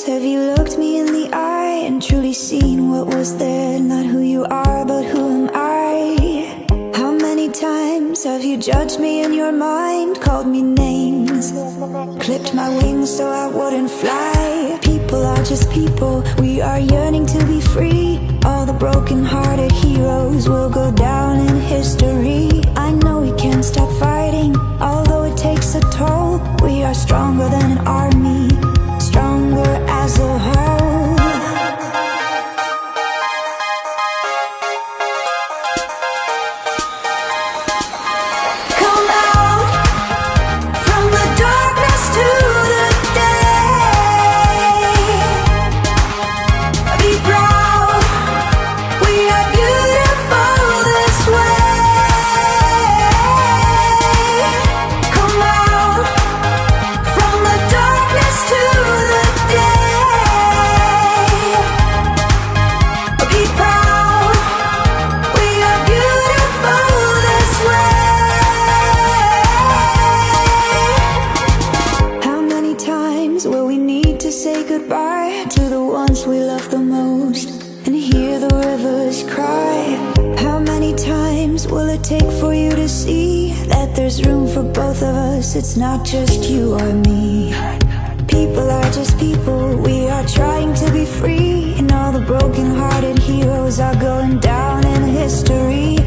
times have you looked me in the eye and truly seen what was there? Not who you are, but who am I? How many times have you judged me in your mind, called me names, clipped my wings so I wouldn't fly? People are just people, we are yearning to be free. All the broken-hearted heroes will go down in history. I know we can't stop fighting, although it takes a toll. We are stronger than an army, stronger as a whole. Come out from the darkness to the day. Be proud, we are beautiful this way. Come out from the darkness to the day. Be proud, we are beautiful this way. How many times will we need to say goodbye to the ones we love the most and hear the rivers cry? How many times will it take for you to see that there's room for both of us? It's not just you or me. People are just people, we are trying to be free, and all the broken-hearted heroes are going down in history.